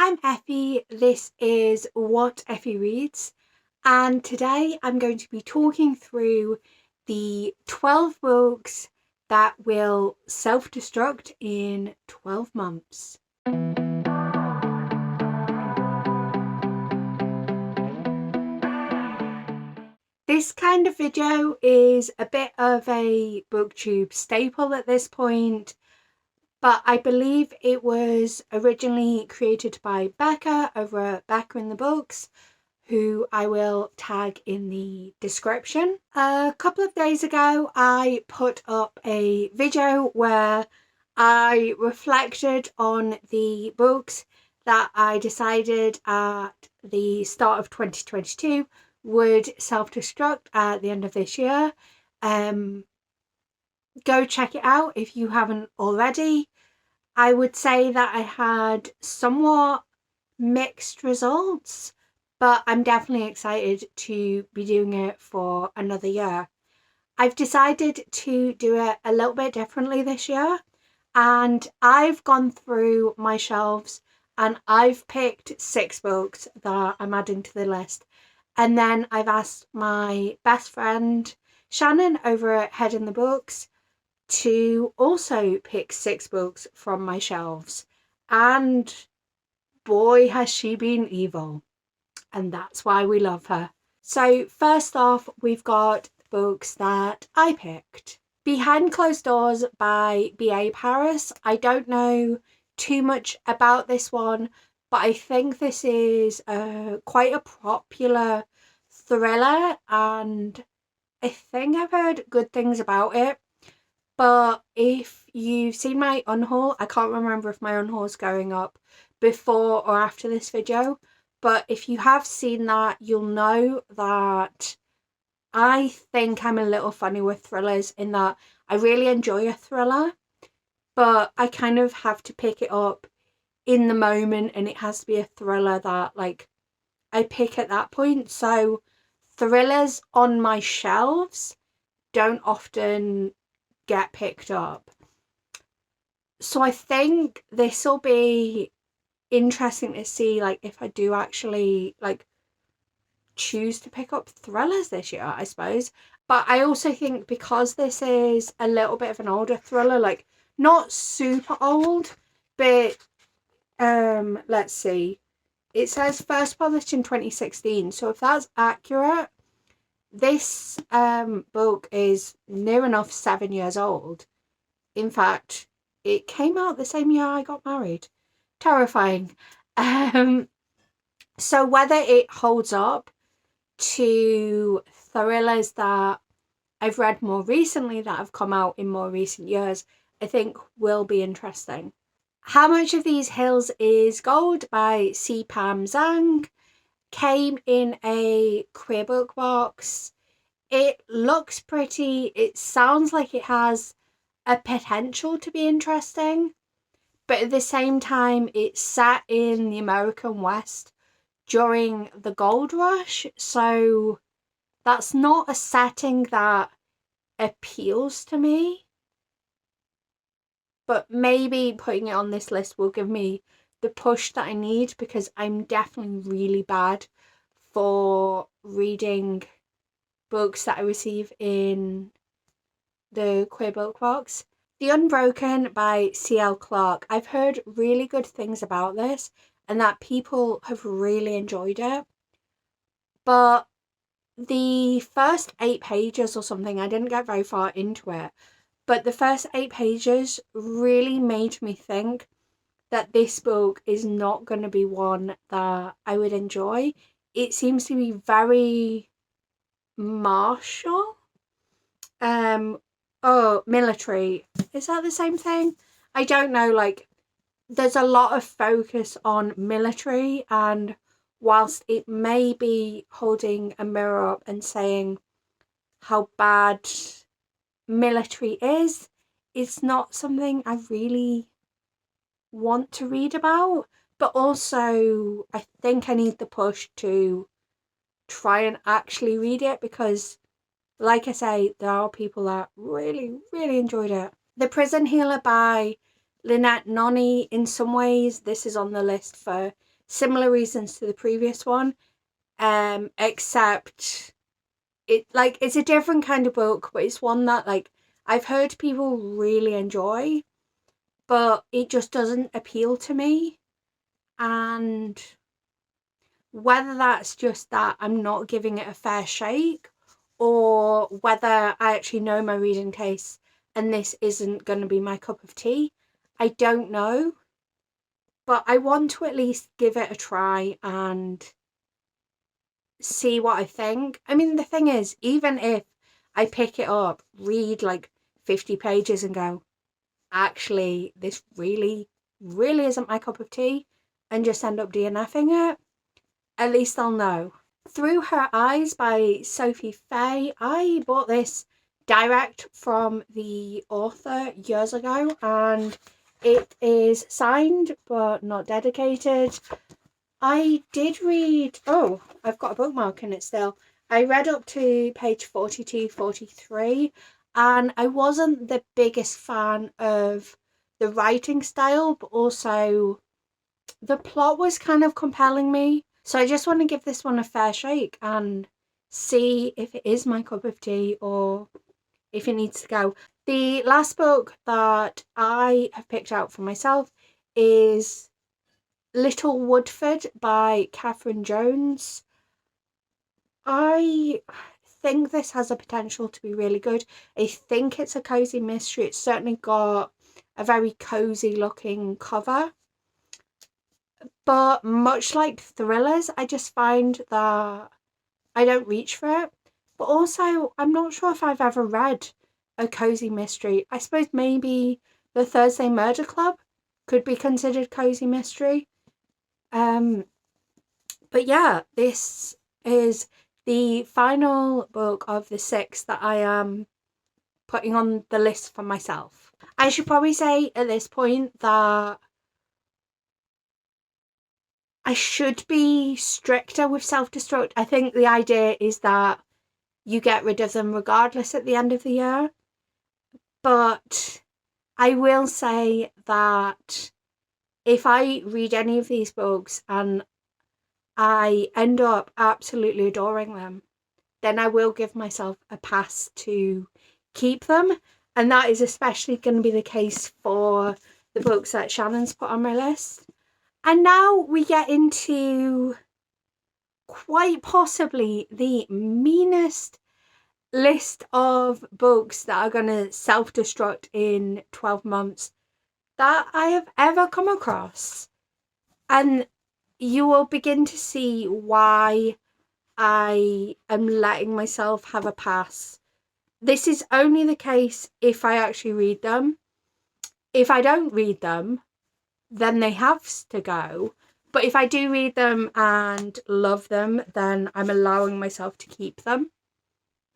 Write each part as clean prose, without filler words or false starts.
I'm Effie, this is What Effie Reads, and today I'm going to be talking through the 12 books that will self-destruct in 12 months. This kind of video is a bit of a booktube staple at this point, but I believe it was originally created by Becca over at Becca in the Books, who I will tag in the description. A couple of days ago, I put up a video where I reflected on the books that I decided at the start of 2022 would self-destruct at the end of this year. Go check it out if you haven't already. I would say that I had somewhat mixed results, but I'm definitely excited to be doing it for another year. I've decided to do it a little bit differently this year, and I've gone through my shelves and I've picked 6 books that I'm adding to the list. And then I've asked my best friend Shannon over at Head in the Books to also pick 6 books from my shelves. And boy, has she been evil. And that's why we love her. So first off, we've got the books that I picked. Behind Closed Doors by B.A. Paris. I don't know too much about this one, but I think this is quite a popular thriller, and I think I've heard good things about it. But if you've seen my unhaul, I can't remember if my unhaul's going up before or after this video, but if you have seen that, you'll know that I think I'm a little funny with thrillers in that I really enjoy a thriller, but I kind of have to pick it up in the moment, and it has to be a thriller that I pick at that point. So thrillers on my shelves don't often get picked up. So I think this will be interesting to see if I do actually choose to pick up thrillers this year, I suppose. But I also think because this is a little bit of an older thriller, not super old, but let's see, it says first published in 2016, so if that's accurate, this book is near enough 7 years old. In fact, it came out the same year I got married. Terrifying. So whether it holds up to thrillers that I've read more recently that have come out in more recent years, I think will be interesting. How Much of These Hills is Gold by C. Pam Zhang came in a queer book box. It looks pretty. It sounds like it has a potential to be interesting, but at the same time it's set in the American West during the gold rush, so that's not a setting that appeals to me. But maybe putting it on this list will give me the push that I need, because I'm definitely really bad for reading books that I receive in the queer book box. The Unbroken by C.L. Clarke. I've heard really good things about this and that people have really enjoyed it. But the first 8 pages or something, I didn't get very far into it, but the first 8 pages really made me think that this book is not going to be one that I would enjoy. It seems to be very martial. Military. Is that the same thing? I don't know. There's a lot of focus on military, and whilst it may be holding a mirror up and saying how bad military is, it's not something I really want to read about. But also, I think I need the push to try and actually read it, because like I say, there are people that really, really enjoyed it. The Prison Healer by Lynette Noni. In some ways, this is on the list for similar reasons to the previous one, except it's a different kind of book, but it's one that I've heard people really enjoy, but it just doesn't appeal to me. And whether that's just that I'm not giving it a fair shake, or whether I actually know my reading taste and this isn't going to be my cup of tea, I don't know. But I want to at least give it a try and see what I think. I mean, the thing is, even if I pick it up, read 50 pages and go, actually, this really, really isn't my cup of tea, and just end up DNFing it, at least I'll know. Through Her Eyes by Sophie Fay. I bought this direct from the author years ago, and it is signed but not dedicated. I did read, I've got a bookmark in it still. I read up to page 42, 43, and I wasn't the biggest fan of the writing style, but also the plot was kind of compelling me. So I just want to give this one a fair shake and see if it is my cup of tea or if it needs to go. The last book that I have picked out for myself is Little Woodford by Catherine Jones. I think this has a potential to be really good. I think it's a cozy mystery. It's certainly got a very cozy looking cover. But much like thrillers, I just find that I don't reach for it. But also, I'm not sure if I've ever read a cozy mystery. I suppose maybe The Thursday Murder Club could be considered cozy mystery. But yeah, this is the final book of the 6 that I am putting on the list for myself. I should probably say at this point that I should be stricter with Self-Destruct. I think the idea is that you get rid of them regardless at the end of the year. But I will say that if I read any of these books and I end up absolutely adoring them, then I will give myself a pass to keep them. And that is especially going to be the case for the books that Shannon's put on my list. And now we get into quite possibly the meanest list of books that are going to self-destruct in 12 months that I have ever come across. And you will begin to see why I am letting myself have a pass. This is only the case if I actually read them. If I don't read them, then they have to go. But if I do read them and love them, then I'm allowing myself to keep them.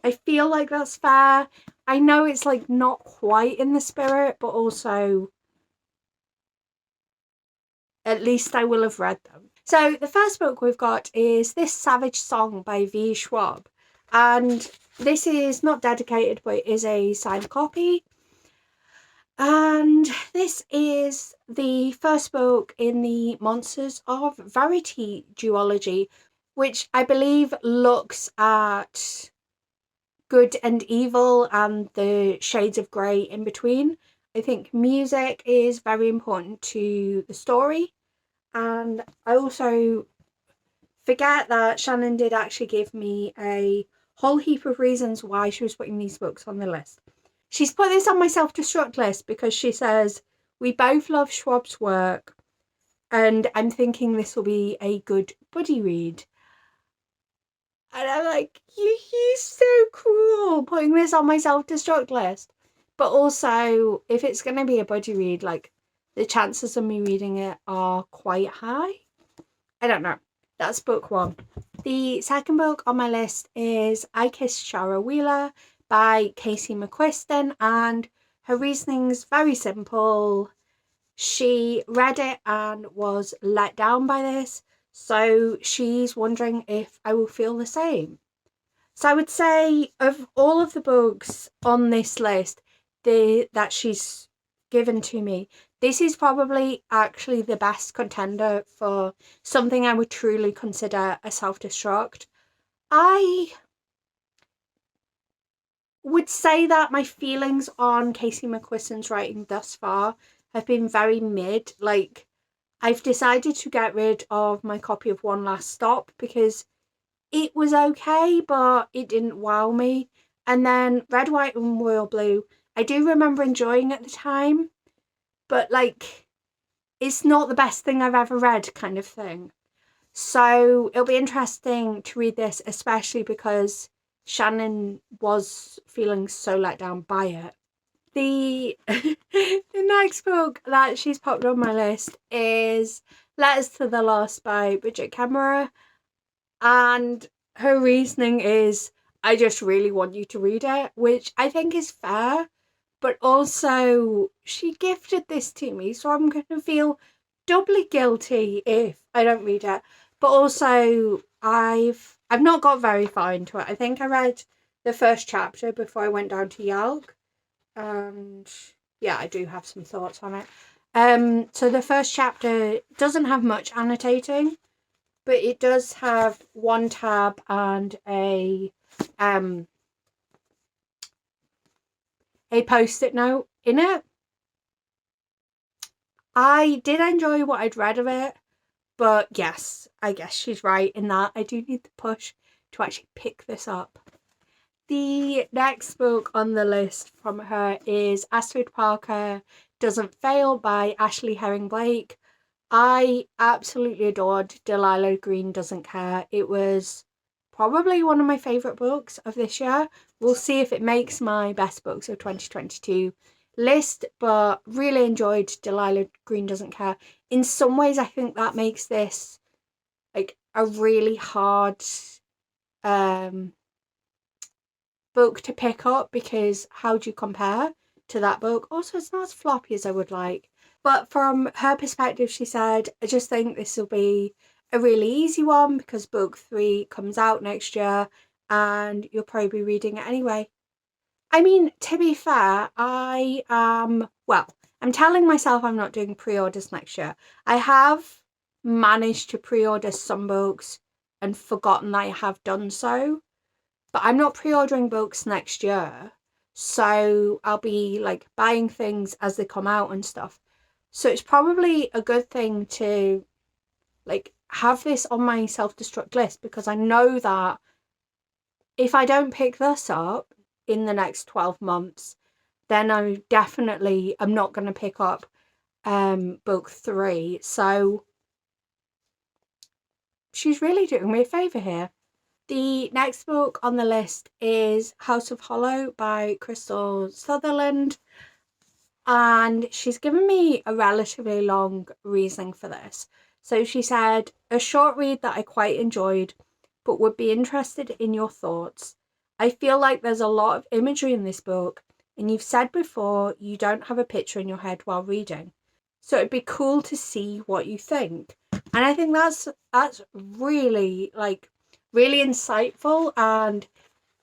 I feel like that's fair. I know it's not quite in the spirit, but also at least I will have read them. So the first book we've got is This Savage Song by V. Schwab. And this is not dedicated, but it is a signed copy. And this is the first book in the Monsters of Verity duology, which I believe looks at good and evil and the shades of grey in between. I think music is very important to the story. And I also forget that Shannon did actually give me a whole heap of reasons why she was putting these books on the list. She's put this on my self-destruct list because she says, we both love Schwab's work and I'm thinking this will be a good buddy read. And I'm like, he's so cruel putting this on my self-destruct list. But also, if it's going to be a buddy read, the chances of me reading it are quite high. I don't know. That's book 1. The second book on my list is I Kissed Shara Wheeler by Casey McQuiston, and her reasoning's very simple. She read it and was let down by this, so she's wondering if I will feel the same. So I would say of all of the books on this list that she's given to me, this is probably actually the best contender for something I would truly consider a self-destruct. I would say that my feelings on Casey McQuiston's writing thus far have been very mid. Like, I've decided to get rid of my copy of One Last Stop because it was okay, but it didn't wow me. And then Red, White and Royal Blue, I do remember enjoying at the time, but like, it's not the best thing I've ever read kind of thing. So it'll be interesting to read this, especially because Shannon was feeling so let down by it. The the next book that she's popped on my list is Letters to the Lost by Bridget Kemmerer, and her reasoning is, I just really want you to read it, which I think is fair, but also she gifted this to me, so I'm going to feel doubly guilty if I don't read it. But also I've not got very far into it. I think I read the first chapter before I went down to Yalk, and yeah, I do have some thoughts on it. So the first chapter doesn't have much annotating, but it does have one tab and a post-it note in it. I did enjoy what I'd read of it, but yes, I guess she's right in that I do need the push to actually pick this up. The next book on the list from her is Astrid Parker Doesn't Fail by Ashley Herring Blake. I absolutely adored Delilah Green Doesn't Care. It was probably one of my favourite books of this year. We'll see if it makes my best books of 2022 list, but really enjoyed Delilah Green Doesn't Care. In some ways, I think that makes this like a really hard book to pick up, because how do you compare to that book? Also, it's not as floppy as I would like. But from her perspective, she said, I just think this will be a really easy one because book 3 comes out next year and you'll probably be reading it anyway. I mean, to be fair, I'm telling myself I'm not doing pre-orders next year. I have managed to pre-order some books and forgotten that I have done so, but I'm not pre-ordering books next year. So I'll be like buying things as they come out and stuff. So it's probably a good thing to like have this on my self-destruct list, because I know that if I don't pick this up in the next 12 months, then I'm not going to pick up book 3. So she's really doing me a favour here. The next book on the list is House of Hollow by Crystal Sutherland, and she's given me a relatively long reasoning for this. So she said, a short read that I quite enjoyed, but would be interested in your thoughts. I feel like there's a lot of imagery in this book, and you've said before you don't have a picture in your head while reading. So it'd be cool to see what you think. And I think that's really really insightful, and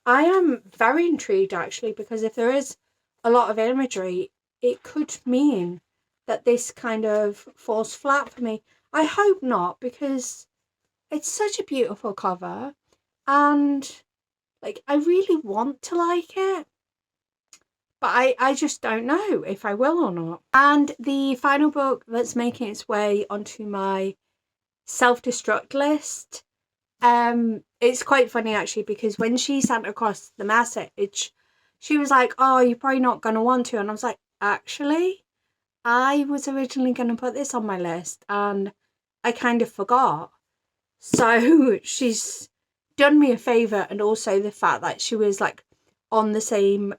I am very intrigued actually, because if there is a lot of imagery, it could mean that this kind of falls flat for me. I hope not, because it's such a beautiful cover and like I really want to like it, but I just don't know if I will or not. And the final book that's making its way onto my self-destruct list, it's quite funny actually, because when she sent across the message, she was like, oh, you're probably not going to want to, and I was like, actually, I was originally going to put this on my list and I kind of forgot. So she's done me a favour, and also the fact that she was like on the same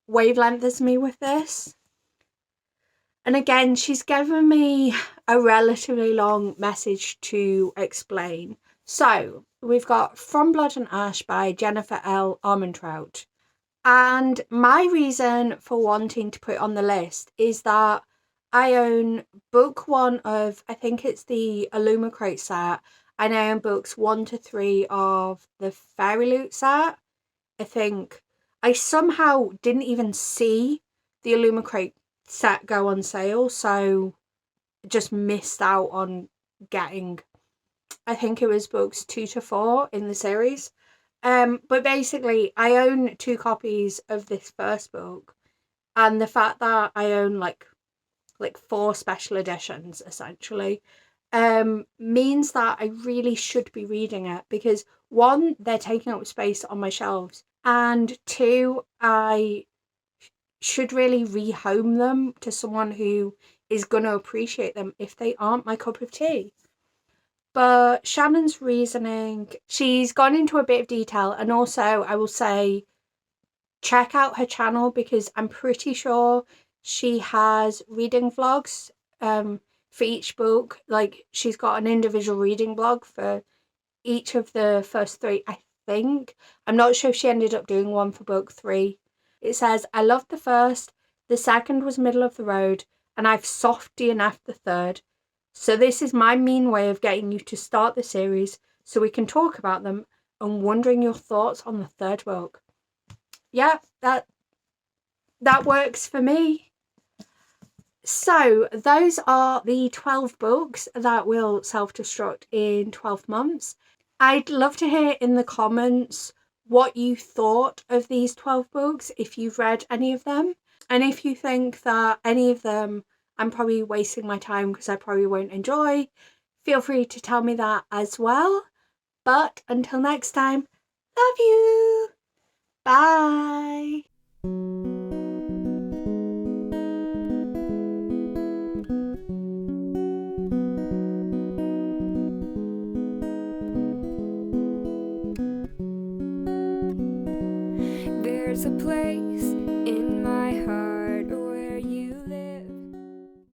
wavelength as me with this. And again, she's given me a relatively long message to explain. So we've got From Blood and Ash by Jennifer L. Armentrout. And my reason for wanting to put it on the list is that I own book 1 of, I think it's the Illumicrate set, and I own books 1 to 3 of the Fairy Loot set. I think I somehow didn't even see the Illumicrate set go on sale, so just missed out on getting, I think it was books 2 to 4 in the series. But basically, I own 2 copies of this first book, and the fact that I own like 4 special editions essentially means that I really should be reading it, because one, they're taking up space on my shelves, and two, I should really rehome them to someone who is going to appreciate them if they aren't my cup of tea. But Shannon's reasoning, she's gone into a bit of detail, and also I will say check out her channel, because I'm pretty sure she has reading vlogs for each book. Like, she's got an individual reading blog for each of the first 3, I think. I'm not sure if she ended up doing one for book 3. It says, I loved the first, the second was middle of the road, and I've soft DNF'd the third. So this is my mean way of getting you to start the series so we can talk about them and wondering your thoughts on the third book. Yeah, that works for me. So those are the 12 books that will self-destruct in 12 months. I'd love to hear in the comments what you thought of these 12 books, if you've read any of them, and if you think that any of them I'm probably wasting my time because I probably won't enjoy, feel free to tell me that as well. But until next time, love you. Bye. There's a place